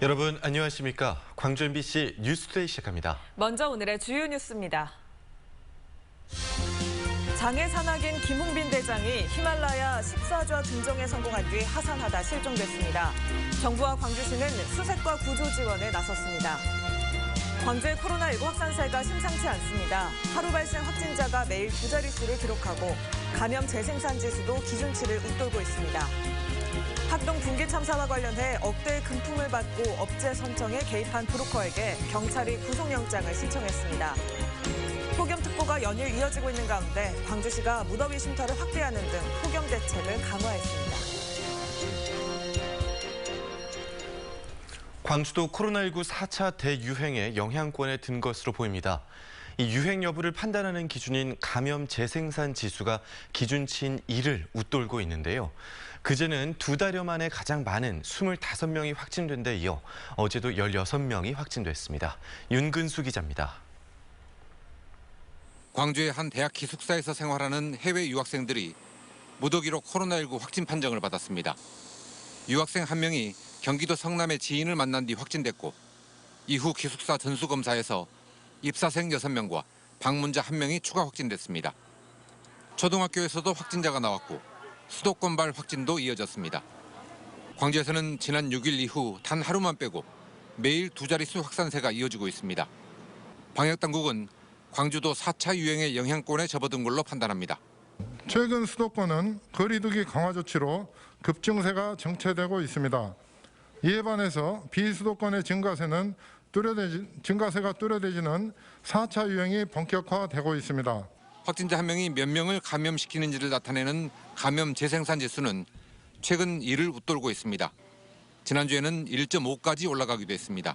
여러분 안녕하십니까? 광주 MBC 뉴스투데이 시작합니다. 먼저 오늘의 주요 뉴스입니다. 장애 산악인 김웅빈 대장이 히말라야 14좌 등정에 성공한 뒤 하산하다 실종됐습니다. 정부와 광주시는 수색과 구조 지원에 나섰습니다. 광주의 코로나19 확산세가 심상치 않습니다. 하루 발생 확진자가 매일 두 자릿수를 기록하고 감염 재생산 지수도 기준치를 웃돌고 있습니다. 학동 분기 참사와 관련해 억대의 금품을 받고 업체 선정에 개입한 브로커에게 경찰이 구속영장을 신청했습니다. 폭염특보가 연일 이어지고 있는 가운데 광주시가 무더위 쉼터를 확대하는 등 폭염 대책을 강화했습니다. 광주도 코로나19 4차 대유행의 영향권에 든 것으로 보입니다. 이 유행 여부를 판단하는 기준인 감염 재생산 지수가 기준치인 1을 웃돌고 있는데요. 그제는 두 달여 만에 가장 많은 25명이 확진된 데 이어 어제도 16명이 확진됐습니다. 윤근수 기자입니다. 광주의 한 대학 기숙사에서 생활하는 해외 유학생들이 무더기로 코로나19 확진 판정을 받았습니다. 유학생 한 명이 경기도 성남의 지인을 만난 뒤 확진됐고 이후 기숙사 전수검사에서 입사생 6명과 방문자 1명이 추가 확진됐습니다. 초등학교에서도 확진자가 나왔고 수도권발 확진도 이어졌습니다. 광주에서는 지난 6일 이후 단 하루만 빼고 매일 두 자릿수 확산세가 이어지고 있습니다. 방역당국은 광주도 4차 유행의 영향권에 접어든 걸로 판단합니다. 최근 수도권은 거리두기 강화 조치로 급증세가 정체되고 있습니다. 이에 반해서 비수도권의 증가세가 뚜렷해지는 4차 유행이 본격화되고 있습니다. 확진자 한 명이 몇 명을 감염시키는지를 나타내는 감염 재생산 지수는 최근 1을 웃돌고 있습니다. 지난주에는 1.5까지 올라가기도 했습니다.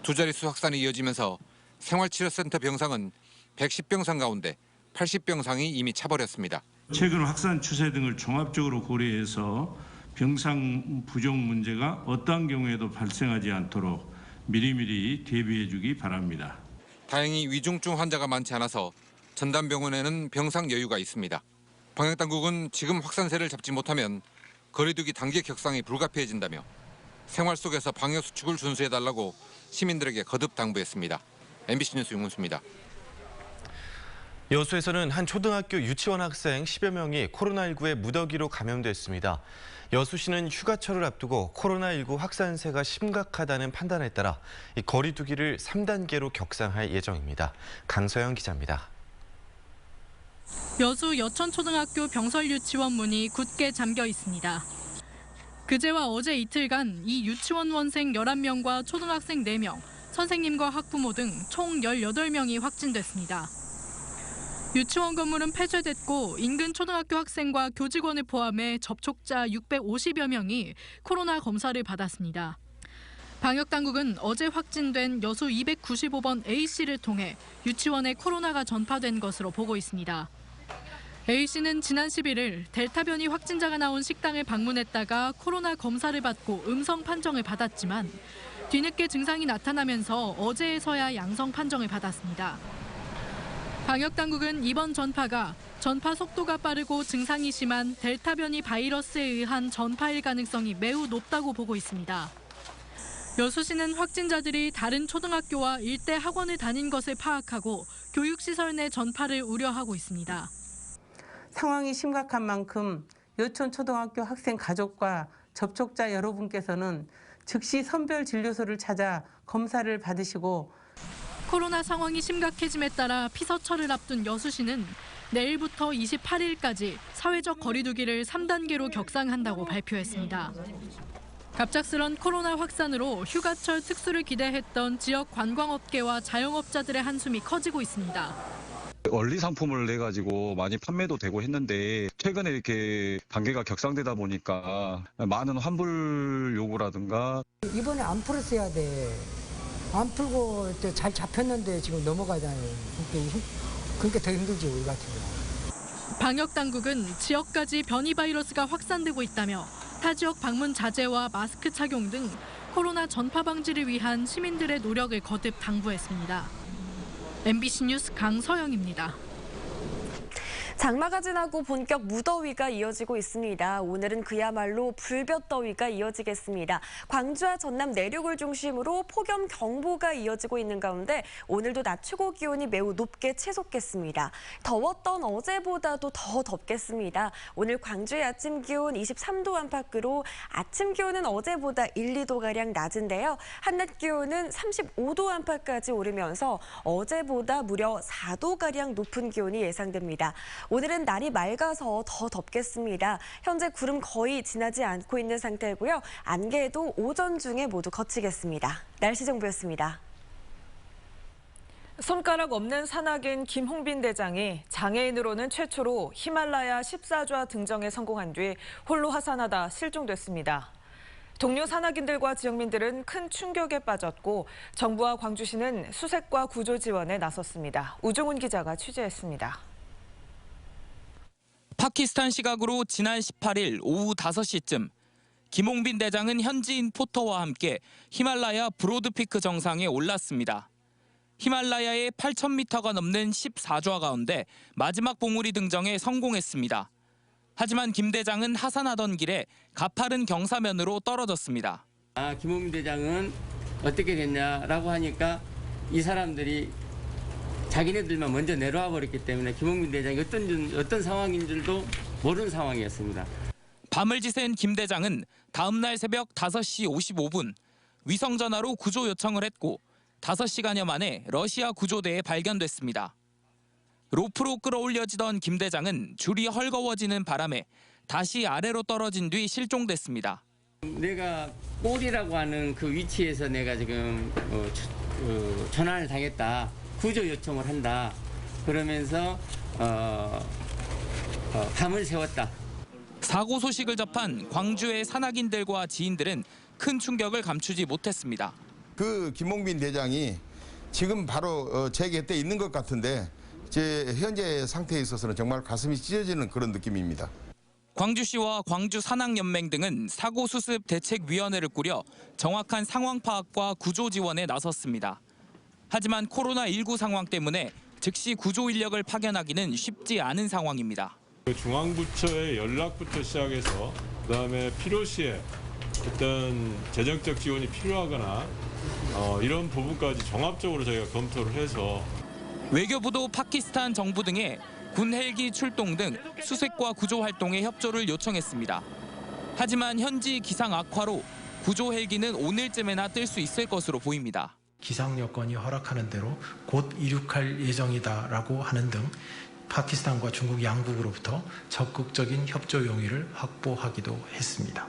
두 자릿수 확산이 이어지면서 생활치료센터 병상은 110병상 가운데 80병상이 이미 차버렸습니다. 최근 확산 추세 등을 종합적으로 고려해서 병상 부족 문제가 어떠한 경우에도 발생하지 않도록 미리미리 대비해주기 바랍니다. 다행히 위중증 환자가 많지 않아서 전담병원에는 병상 여유가 있습니다. 방역당국은 지금 확산세를 잡지 못하면 거리두기 단계 격상이 불가피해진다며 생활 속에서 방역 수칙을 준수해달라고 시민들에게 거듭 당부했습니다. MBC 뉴스 윤근수입니다. 여수에서는 한 초등학교 유치원 학생 10여 명이 코로나19에 무더기로 감염됐습니다. 여수시는 휴가철을 앞두고 코로나19 확산세가 심각하다는 판단에 따라 이 거리두기를 3단계로 격상할 예정입니다. 강서영 기자입니다. 여수 여천초등학교 병설유치원 문이 굳게 잠겨 있습니다. 그제와 어제 이틀간 이 유치원원생 11명과 초등학생 4명, 선생님과 학부모 등 총 18명이 확진됐습니다. 유치원 건물은 폐쇄됐고 인근 초등학교 학생과 교직원을 포함해 접촉자 650여 명이 코로나 검사를 받았습니다. 방역당국은 어제 확진된 여수 295번 A씨를 통해 유치원에 코로나가 전파된 것으로 보고 있습니다. A씨는 지난 11일 델타 변이 확진자가 나온 식당을 방문했다가 코로나 검사를 받고 음성 판정을 받았지만 뒤늦게 증상이 나타나면서 어제에서야 양성 판정을 받았습니다. 방역당국은 이번 전파가 전파 속도가 빠르고 증상이 심한 델타 변이 바이러스에 의한 전파일 가능성이 매우 높다고 보고 있습니다. 여수시는 확진자들이 다른 초등학교와 일대 학원을 다닌 것을 파악하고 교육시설 내 전파를 우려하고 있습니다. 상황이 심각한 만큼 여천초등학교 학생 가족과 접촉자 여러분께서는 즉시 선별진료소를 찾아 검사를 받으시고 코로나 상황이 심각해짐에 따라 피서철을 앞둔 여수시는 내일부터 28일까지 사회적 거리두기를 3단계로 격상한다고 발표했습니다. 갑작스런 코로나 확산으로 휴가철 특수를 기대했던 지역 관광업계와 자영업자들의 한숨이 커지고 있습니다. 원리 상품을 내가지고 많이 판매도 되고 했는데 최근에 이렇게 단계가 격상되다 보니까 많은 환불 요구라든가 이번에 안 풀었어야 돼. 안 풀고 잘 잡혔는데 지금 넘어가잖아요. 그러니까 더 힘들지 우리 같은 경우. 방역당국은 지역까지 변이 바이러스가 확산되고 있다며 타 지역 방문 자제와 마스크 착용 등 코로나 전파 방지를 위한 시민들의 노력을 거듭 당부했습니다. MBC 뉴스 강서영입니다. 장마가 지나고 본격 무더위가 이어지고 있습니다. 오늘은 그야말로 불볕더위가 이어지겠습니다. 광주와 전남 내륙을 중심으로 폭염경보가 이어지고 있는 가운데 오늘도 낮 최고 기온이 매우 높게 치솟겠습니다. 더웠던 어제보다도 더 덥겠습니다. 오늘 광주의 아침 기온 23도 안팎으로 아침 기온은 어제보다 1, 2도가량 낮은데요. 한낮 기온은 35도 안팎까지 오르면서 어제보다 무려 4도가량 높은 기온이 예상됩니다. 오늘은 날이 맑아서 더 덥겠습니다. 현재 구름 거의 지나지 않고 있는 상태고요. 안개도 오전 중에 모두 거치겠습니다. 날씨 정보였습니다. 손가락 없는 산악인 김홍빈 대장이 장애인으로는 최초로 히말라야 14좌 등정에 성공한 뒤 홀로 하산하다 실종됐습니다. 동료 산악인들과 지역민들은 큰 충격에 빠졌고 정부와 광주시는 수색과 구조 지원에 나섰습니다. 우종훈 기자가 취재했습니다. 파키스탄 시각으로 지난 18일 오후 5시쯤 김홍빈 대장은 현지인 포터와 함께 히말라야 브로드피크 정상에 올랐습니다. 히말라야의 8,000m가 넘는 14좌 가운데 마지막 봉우리 등정에 성공했습니다. 하지만 김 대장은 하산하던 길에 가파른 경사면으로 떨어졌습니다. 김홍빈 대장은 어떻게 됐냐라고 하니까 이 사람들이 자기네들만 먼저 내려와 버렸기 때문에 김홍빈 대장이 어떤 상황인 줄도 모르는 상황이었습니다. 밤을 지샌 김 대장은 다음 날 새벽 5시 55분 위성전화로 구조 요청을 했고 5시간여 만에 러시아 구조대에 발견됐습니다. 로프로 끌어올려지던 김 대장은 줄이 헐거워지는 바람에 다시 아래로 떨어진 뒤 실종됐습니다. 내가 꼴이라고 하는 그 위치에서 내가 지금 전환을 당했다. 구조 요청을 한다. 그러면서 밤을 새웠다. 사고 소식을 접한 광주의 산악인들과 지인들은 큰 충격을 감추지 못했습니다. 그 김홍빈 대장이 지금 바로 제 곁에 있는 것 같은데 제 현재 상태에 있어서는 정말 가슴이 찢어지는 그런 느낌입니다. 광주시와 광주산악연맹 등은 사고수습대책위원회를 꾸려 정확한 상황 파악과 구조 지원에 나섰습니다. 하지만 코로나19 상황 때문에 즉시 구조 인력을 파견하기는 쉽지 않은 상황입니다. 중앙부처의 연락부터 시작해서 그다음에 필요시에 어떤 재정적 지원이 필요하거나 이런 부분까지 종합적으로 저희가 검토를 해서 외교부도 파키스탄 정부 등의 군 헬기 출동 등 수색과 구조 활동에 협조를 요청했습니다. 하지만 현지 기상 악화로 구조 헬기는 오늘쯤에나 뜰 수 있을 것으로 보입니다. 기상 여건이 허락하는 대로 곧 이륙할 예정이다라고 하는 등 파키스탄과 중국 양국으로부터 적극적인 협조 용의를 확보하기도 했습니다.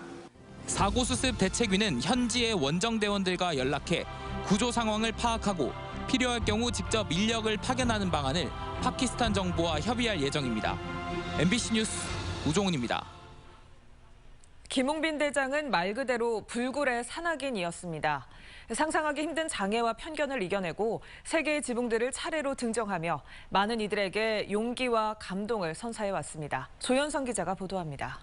사고수습 대책위는 현지의 원정대원들과 연락해 구조 상황을 파악하고 필요할 경우 직접 인력을 파견하는 방안을 파키스탄 정부와 협의할 예정입니다. MBC 뉴스 우종훈입니다. 김홍빈 대장은 말 그대로 불굴의 산악인이었습니다. 상상하기 힘든 장애와 편견을 이겨내고 세계의 지붕들을 차례로 등정하며 많은 이들에게 용기와 감동을 선사해왔습니다. 조현성 기자가 보도합니다.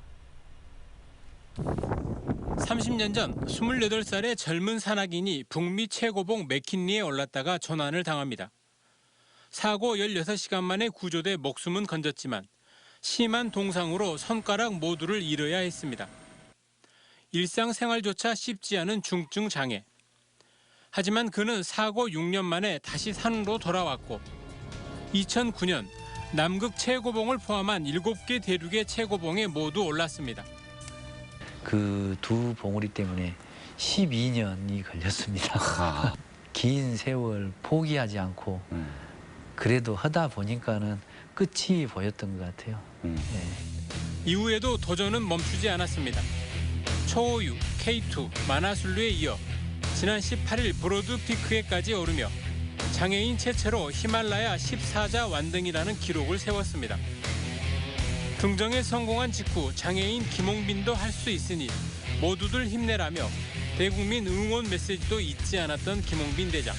30년 전 28살의 젊은 산악인이 북미 최고봉 맥킨리에 올랐다가 조난을 당합니다. 사고 16시간 만에 구조돼 목숨은 건졌지만 심한 동상으로 손가락 모두를 잃어야 했습니다. 일상생활조차 쉽지 않은 중증 장애. 하지만 그는 사고 6년 만에 다시 산으로 돌아왔고 2009년 남극 최고봉을 포함한 7개 대륙의 최고봉에 모두 올랐습니다. 그 두 봉우리 때문에 12년이 걸렸습니다. 긴 세월 포기하지 않고 그래도 하다 보니까는 끝이 보였던 것 같아요. 네. 이후에도 도전은 멈추지 않았습니다. 초호유, K2, 만화술루에 이어 지난 18일 브로드피크에까지 오르며 장애인 최초로 히말라야 14좌 완등이라는 기록을 세웠습니다. 등정에 성공한 직후 장애인 김홍빈도 할 수 있으니 모두들 힘내라며 대국민 응원 메시지도 잊지 않았던 김홍빈 대장.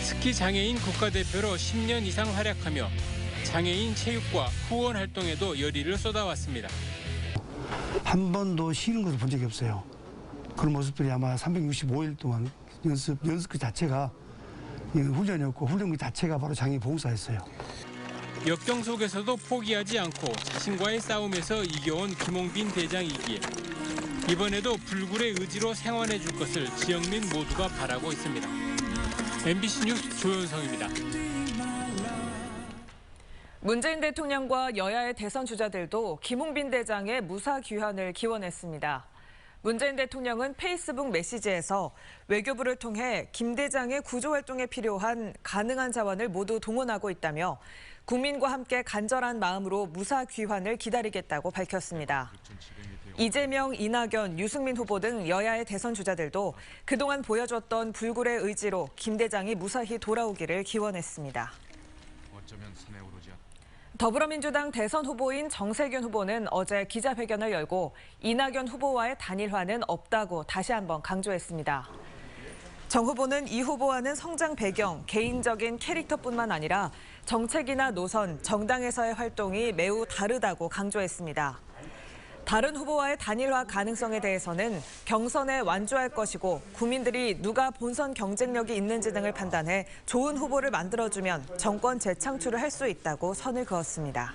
스키 장애인 국가대표로 10년 이상 활약하며 장애인 체육과 후원 활동에도 열의를 쏟아왔습니다. 한 번도 쉬는 것을 본 적이 없어요. 그런 모습들이 아마 365일 동안 연습 그 자체가 훈련이었고 훈련 그 자체가 바로 장애인 봉사였어요. 역경 속에서도 포기하지 않고 자신과의 싸움에서 이겨온 김홍빈 대장이기에 이번에도 불굴의 의지로 생환해 줄 것을 지역민 모두가 바라고 있습니다. MBC 뉴스 조현성입니다. 문재인 대통령과 여야의 대선 주자들도 김홍빈 대장의 무사 귀환을 기원했습니다. 문재인 대통령은 페이스북 메시지에서 외교부를 통해 김 대장의 구조 활동에 필요한 가능한 자원을 모두 동원하고 있다며 국민과 함께 간절한 마음으로 무사 귀환을 기다리겠다고 밝혔습니다. 이재명, 이낙연, 유승민 후보 등 여야의 대선 주자들도 그동안 보여줬던 불굴의 의지로 김 대장이 무사히 돌아오기를 기원했습니다. 더불어민주당 대선 후보인 정세균 후보는 어제 기자회견을 열고 이낙연 후보와의 단일화는 없다고 다시 한번 강조했습니다. 정 후보는 이 후보와는 성장 배경, 개인적인 캐릭터뿐만 아니라 정책이나 노선, 정당에서의 활동이 매우 다르다고 강조했습니다. 다른 후보와의 단일화 가능성에 대해서는 경선에 완주할 것이고 국민들이 누가 본선 경쟁력이 있는지 등을 판단해 좋은 후보를 만들어주면 정권 재창출을 할 수 있다고 선을 그었습니다.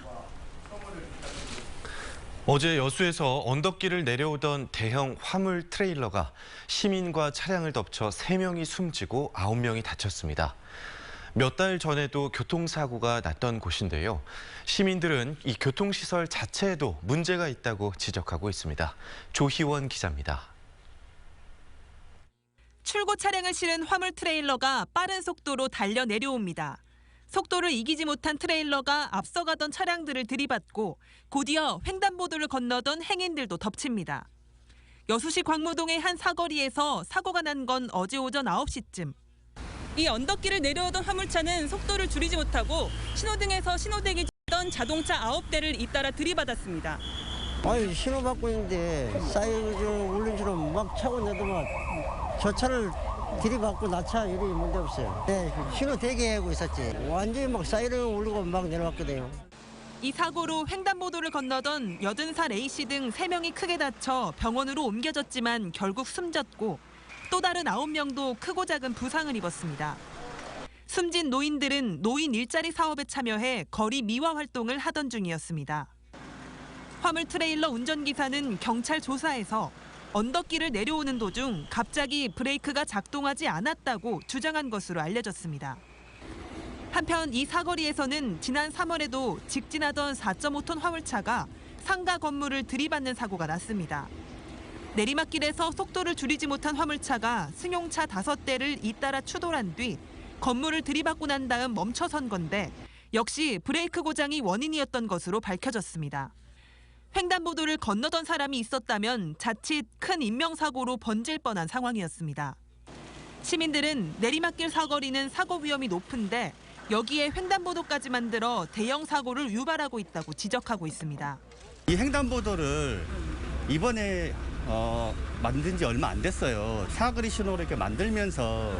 어제 여수에서 언덕길을 내려오던 대형 화물 트레일러가 시민과 차량을 덮쳐 3명이 숨지고 9명이 다쳤습니다. 몇 달 전에도 교통사고가 났던 곳인데요. 시민들은 이 교통시설 자체에도 문제가 있다고 지적하고 있습니다. 조희원 기자입니다. 출고 차량을 실은 화물 트레일러가 빠른 속도로 달려 내려옵니다. 속도를 이기지 못한 트레일러가 앞서가던 차량들을 들이받고 곧이어 횡단보도를 건너던 행인들도 덮칩니다. 여수시 광무동의 한 사거리에서 사고가 난 건 어제 오전 9시쯤. 이 언덕길을 내려오던 화물차는 속도를 줄이지 못하고 신호등에서 신호대기 던 자동차 9대를 잇따라 들이받았습니다. 아니 신호 받고 있는데 사이렌 울린처럼 막 차고 내더만 저 차를 들이받고 나 차 일이 문제 없어요. 네, 신호 대기하고 있었지. 완전히 막 사이렌 울리고 막 내려왔거든요. 이 사고로 횡단보도를 건너던 80살 A씨 등 3명이 크게 다쳐 병원으로 옮겨졌지만 결국 숨졌고 또 다른 9명도 크고 작은 부상을 입었습니다. 숨진 노인들은 노인 일자리 사업에 참여해 거리 미화 활동을 하던 중이었습니다. 화물 트레일러 운전기사는 경찰 조사에서 언덕길을 내려오는 도중 갑자기 브레이크가 작동하지 않았다고 주장한 것으로 알려졌습니다. 한편 이 사거리에서는 지난 3월에도 직진하던 4.5톤 화물차가 상가 건물을 들이받는 사고가 났습니다. 내리막길에서 속도를 줄이지 못한 화물차가 승용차 5대를 잇따라 추돌한 뒤 건물을 들이받고 난 다음 멈춰선 건데 역시 브레이크 고장이 원인이었던 것으로 밝혀졌습니다. 횡단보도를 건너던 사람이 있었다면 자칫 큰 인명사고로 번질 뻔한 상황이었습니다. 시민들은 내리막길 사거리는 사고 위험이 높은데 여기에 횡단보도까지 만들어 대형 사고를 유발하고 있다고 지적하고 있습니다. 이 횡단보도를 이번에 만든 지 얼마 안 됐어요. 사거리 신호를 이렇게 만들면서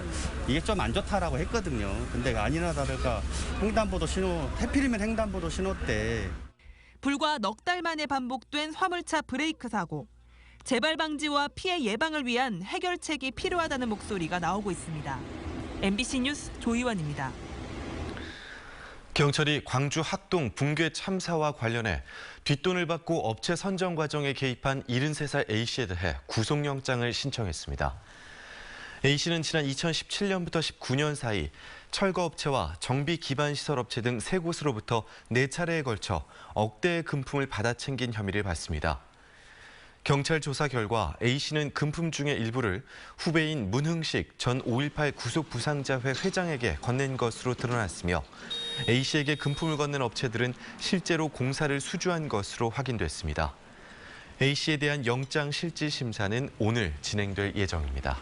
이게 좀 안 좋다라고 했거든요. 근데 아니나 다를까 횡단보도 신호, 하필이면 횡단보도 신호 때 불과 넉 달 만에 반복된 화물차 브레이크 사고. 재발 방지와 피해 예방을 위한 해결책이 필요하다는 목소리가 나오고 있습니다. MBC 뉴스 조희원입니다. 경찰이 광주 학동 붕괴 참사와 관련해 뒷돈을 받고 업체 선정 과정에 개입한 73살 A씨에 대해 구속영장을 신청했습니다. A씨는 지난 2017년부터 19년 사이 철거업체와 정비기반시설업체 등 3곳으로부터 4차례에 걸쳐 억대의 금품을 받아 챙긴 혐의를 받습니다. 경찰 조사 결과 A씨는 금품 중의 일부를 후배인 문흥식 전 5.18 구속부상자회 회장에게 건넨 것으로 드러났으며 A씨에게 금품을 건넨 업체들은 실제로 공사를 수주한 것으로 확인됐습니다. A씨에 대한 영장 실질 심사는 오늘 진행될 예정입니다.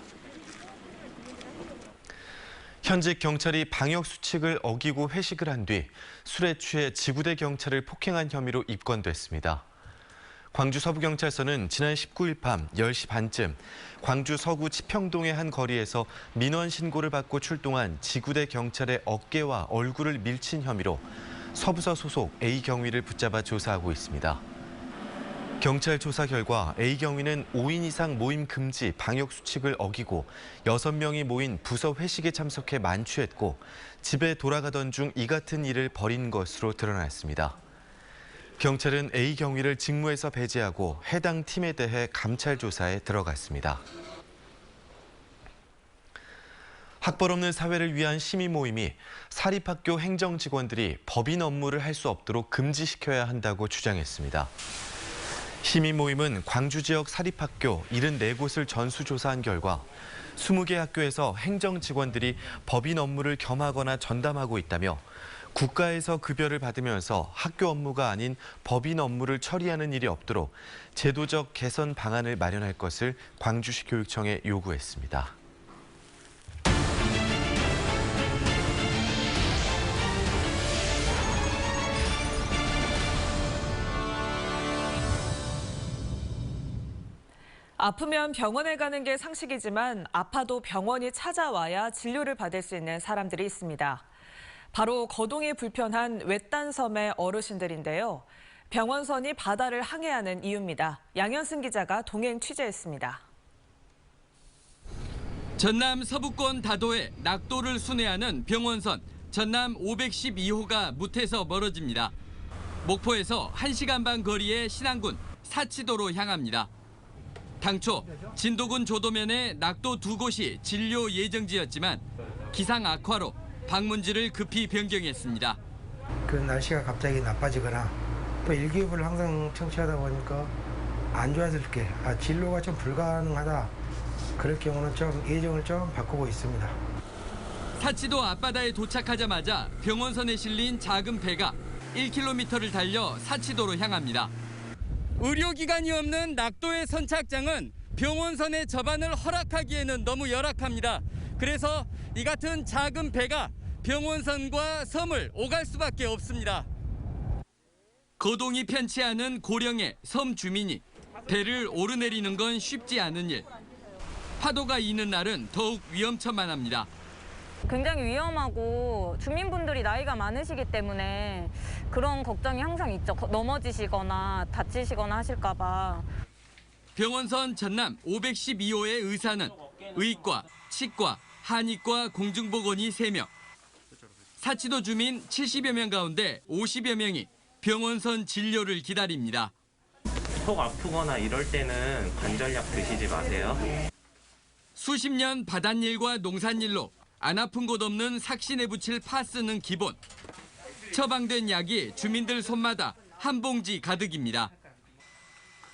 현직 경찰이 방역 수칙을 어기고 회식을 한 뒤 술에 취해 지구대 경찰을 폭행한 혐의로 입건됐습니다. 광주 서부경찰서는 지난 19일 밤 10시 반쯤 광주 서구 치평동의 한 거리에서 민원 신고를 받고 출동한 지구대 경찰의 어깨와 얼굴을 밀친 혐의로 서부서 소속 A 경위를 붙잡아 조사하고 있습니다. 경찰 조사 결과 A 경위는 5인 이상 모임 금지 방역 수칙을 어기고 6명이 모인 부서 회식에 참석해 만취했고 집에 돌아가던 중 이 같은 일을 벌인 것으로 드러났습니다. 경찰은 A 경위를 직무에서 배제하고 해당 팀에 대해 감찰 조사에 들어갔습니다. 학벌 없는 사회를 위한 시민 모임이 사립학교 행정직원들이 법인 업무를 할 수 없도록 금지시켜야 한다고 주장했습니다. 시민 모임은 광주 지역 사립학교 74곳을 전수조사한 결과 20개 학교에서 행정직원들이 법인 업무를 겸하거나 전담하고 있다며 국가에서 급여를 받으면서 학교 업무가 아닌 법인 업무를 처리하는 일이 없도록 제도적 개선 방안을 마련할 것을 광주시 교육청에 요구했습니다. 아프면 병원에 가는 게 상식이지만 아파도 병원이 찾아와야 진료를 받을 수 있는 사람들이 있습니다. 바로 거동이 불편한 외딴 섬의 어르신들인데요. 병원선이 바다를 항해하는 이유입니다. 양현승 기자가 동행 취재했습니다. 전남 서부권 다도에 낙도를 순회하는 병원선 전남 512호가 무태서 멀어집니다. 목포에서 1시간 반 거리의 신안군 사치도로 향합니다. 당초 진도군 조도면에 낙도 2곳이 진료 예정지였지만 기상 악화로 방문지를 급히 변경했습니다. 그 날씨가 갑자기 나빠지거나 또 일기예보를 항상 청취하다 보니까 안 좋아서 이렇게 진로가 좀 불가능하다. 그럴 경우는 좀 예정을 좀 바꾸고 있습니다. 사치도 앞바다에 도착하자마자 병원선에 실린 작은 배가 1km를 달려 사치도로 향합니다. 의료기관이 없는 낙도의 선착장은 병원선의 접안을 허락하기에는 너무 열악합니다. 그래서 이 같은 작은 배가 병원선과 섬을 오갈 수밖에 없습니다. 거동이 편치 않은 고령의 섬 주민이 배를 오르내리는 건 쉽지 않은 일. 파도가 이는 날은 더욱 위험천만합니다. 굉장히 위험하고 주민분들이 나이가 많으시기 때문에 그런 걱정이 항상 있죠. 넘어지시거나 다치시거나 하실까 봐. 병원선 전남 512호의 의사는 의과, 치과, 한의과 공중보건의 3명. 사치도 주민 70여 명 가운데 50여 명이 병원선 진료를 기다립니다. 속 아프거나 이럴 때는 관절약 드시지 마세요. 수십 년 바닷일과 농산일로 안 아픈 곳 없는 삭신에 붙일 파스는 기본. 처방된 약이 주민들 손마다 한 봉지 가득입니다.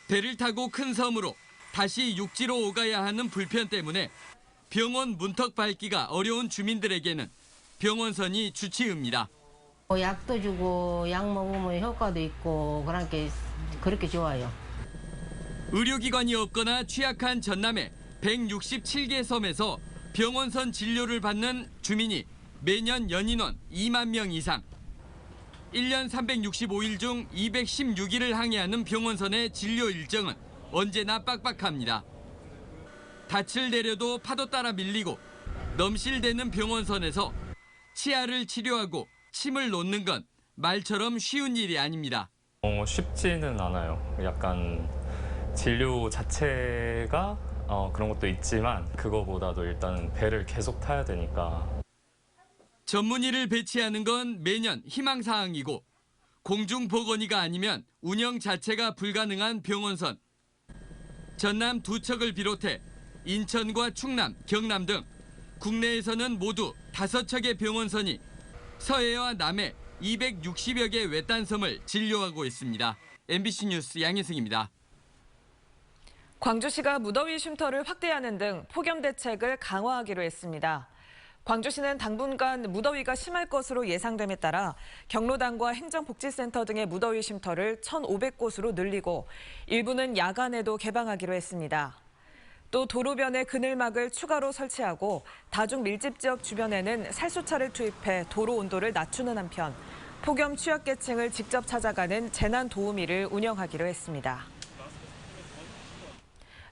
배를 타고 큰 섬으로 다시 육지로 오가야 하는 불편 때문에 병원 문턱 밟기가 어려운 주민들에게는 병원선이 주치의입니다. 약도 주고 약 먹으면 효과도 있고 그렇게 좋아요. 의료기관이 없거나 취약한 전남의 167개 섬에서 병원선 진료를 받는 주민이 매년 연인원 2만 명 이상. 1년 365일 중 216일을 항해하는 병원선의 진료 일정은 언제나 빡빡합니다. 닻을 내려도 파도 따라 밀리고 넘실대는 병원선에서 치아를 치료하고 침을 놓는 건 말처럼 쉬운 일이 아닙니다. 쉽지는 않아요. 약간 진료 자체가 그런 것도 있지만 그거보다도 일단 배를 계속 타야 되니까. 전문의를 배치하는 건 매년 희망사항이고 공중보건의가 아니면 운영 자체가 불가능한 병원선. 전남 2척을 비롯해 인천과 충남, 경남 등 국내에서는 모두 5척의 병원선이 서해와 남해 260여 개 외딴섬을 진료하고 있습니다. MBC 뉴스 양혜승입니다. 광주시가 무더위 쉼터를 확대하는 등 폭염 대책을 강화하기로 했습니다. 광주시는 당분간 무더위가 심할 것으로 예상됨에 따라 경로당과 행정복지센터 등의 무더위 쉼터를 1,500곳으로 늘리고 일부는 야간에도 개방하기로 했습니다. 또 도로변에 그늘막을 추가로 설치하고 다중 밀집 지역 주변에는 살수차를 투입해 도로 온도를 낮추는 한편 폭염 취약계층을 직접 찾아가는 재난도우미를 운영하기로 했습니다.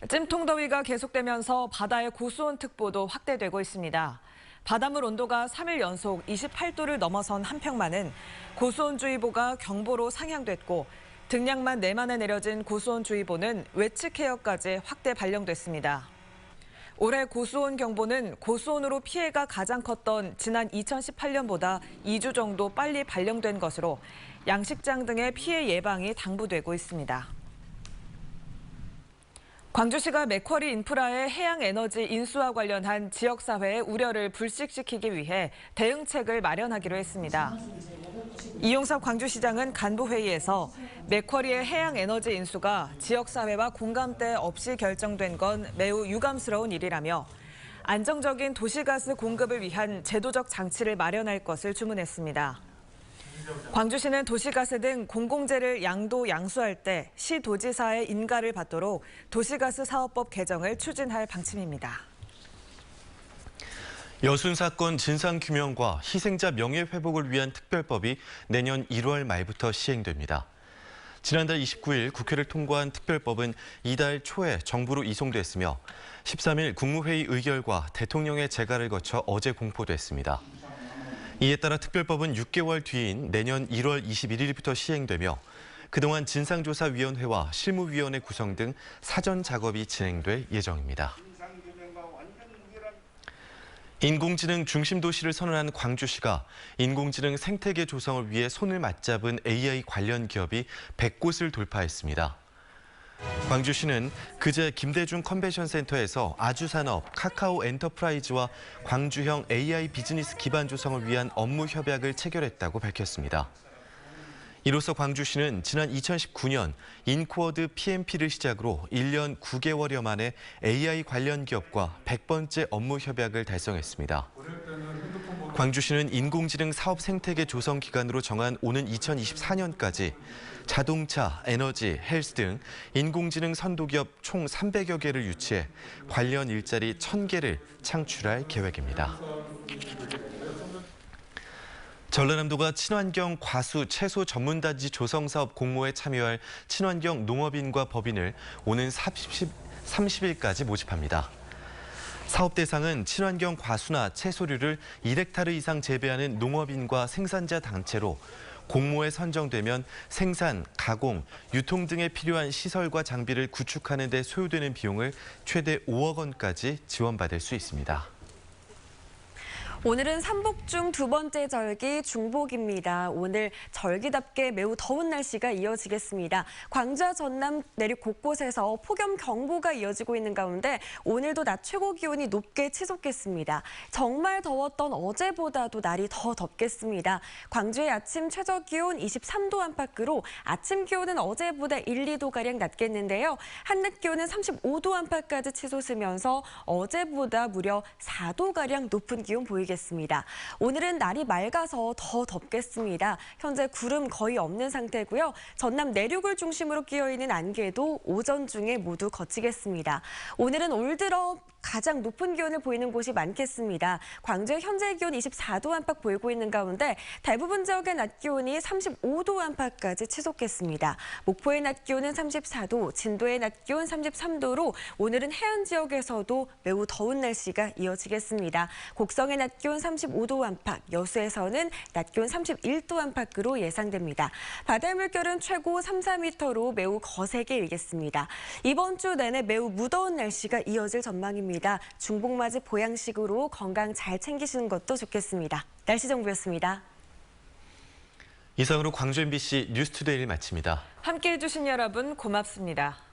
찜통더위가 계속되면서 바다의 고수온특보도 확대되고 있습니다. 바닷물 온도가 3일 연속 28도를 넘어선 한평만은 고수온주의보가 경보로 상향됐고 등량만 4만에 내려진 고수온주의보는 외측 해역까지 확대 발령됐습니다. 올해 고수온 경보는 고수온으로 피해가 가장 컸던 지난 2018년보다 2주 정도 빨리 발령된 것으로 양식장 등의 피해 예방이 당부되고 있습니다. 광주시가 맥쿼리 인프라의 해양에너지 인수와 관련한 지역사회의 우려를 불식시키기 위해 대응책을 마련하기로 했습니다. 이용섭 광주시장은 간부회의에서 맥쿼리의 해양에너지 인수가 지역사회와 공감대 없이 결정된 건 매우 유감스러운 일이라며 안정적인 도시가스 공급을 위한 제도적 장치를 마련할 것을 주문했습니다. 광주시는 도시가스 등 공공재를 양도 양수할 때 시도지사의 인가를 받도록 도시가스 사업법 개정을 추진할 방침입니다. 여순 사건 진상규명과 희생자 명예회복을 위한 특별법이 내년 1월 말부터 시행됩니다. 지난달 29일 국회를 통과한 특별법은 이달 초에 정부로 이송됐으며 13일 국무회의 의결과 대통령의 재가를 거쳐 어제 공포됐습니다. 이에 따라 특별법은 6개월 뒤인 내년 1월 21일부터 시행되며 그동안 진상조사위원회와 실무위원회 구성 등 사전 작업이 진행될 예정입니다. 인공지능 중심 도시를 선언한 광주시가 인공지능 생태계 조성을 위해 손을 맞잡은 AI 관련 기업이 100곳을 돌파했습니다. 광주시는 그제 김대중 컨벤션 센터에서 아주산업, 카카오 엔터프라이즈와 광주형 AI 비즈니스 기반 조성을 위한 업무 협약을 체결했다고 밝혔습니다. 이로써 광주시는 지난 2019년 인코어드 PMP를 시작으로 1년 9개월여 만에 AI 관련 기업과 100번째 업무 협약을 달성했습니다. 광주시는 인공지능 사업 생태계 조성 기간으로 정한 오는 2024년까지 자동차, 에너지, 헬스 등 인공지능 선도기업 총 300여 개를 유치해 관련 일자리 1,000개를 창출할 계획입니다. 전라남도가 친환경 과수, 채소 전문단지 조성 사업 공모에 참여할 친환경 농업인과 법인을 오는 30일까지 모집합니다. 사업 대상은 친환경 과수나 채소류를 1헥타르 이상 재배하는 농업인과 생산자 단체로 공모에 선정되면 생산, 가공, 유통 등에 필요한 시설과 장비를 구축하는 데 소요되는 비용을 최대 5억 원까지 지원받을 수 있습니다. 오늘은 삼복 중 두 번째 절기 중복입니다. 오늘 절기답게 매우 더운 날씨가 이어지겠습니다. 광주와 전남 내륙 곳곳에서 폭염경보가 이어지고 있는 가운데 오늘도 낮 최고 기온이 높게 치솟겠습니다. 정말 더웠던 어제보다도 날이 더 덥겠습니다. 광주의 아침 최저 기온 23도 안팎으로 아침 기온은 어제보다 1, 2도가량 낮겠는데요. 한낮 기온은 35도 안팎까지 치솟으면서 어제보다 무려 4도가량 높은 기온 보이겠습니다. 오늘은 날이 맑아서 더 덥겠습니다. 현재 구름 거의 없는 상태고요. 전남 내륙을 중심으로 끼어있는 안개도 오전 중에 모두 거치겠습니다. 오늘은 올 들어 가장 높은 기온을 보이는 곳이 많겠습니다. 광주의 현재 기온 24도 안팎 보이고 있는 가운데 대부분 지역의 낮 기온이 35도 안팎까지 치솟겠습니다. 목포의 낮 기온은 34도, 진도의 낮 기온 33도로 오늘은 해안 지역에서도 매우 더운 날씨가 이어지겠습니다. 곡성의 낮 기온 35도 안팎, 여수에서는 낮 기온 31도 안팎으로 예상됩니다. 바다의 물결은 최고 3, 4m로 매우 거세게 일겠습니다. 이번 주 내내 매우 무더운 날씨가 이어질 전망입니다. 중복맞이 보양식으로 건강 잘 챙기시는 것도 좋겠습니다. 날씨 정보였습니다. 이상으로 광주 MBC 뉴스투데이를 마칩니다. 함께해 주신 여러분 고맙습니다.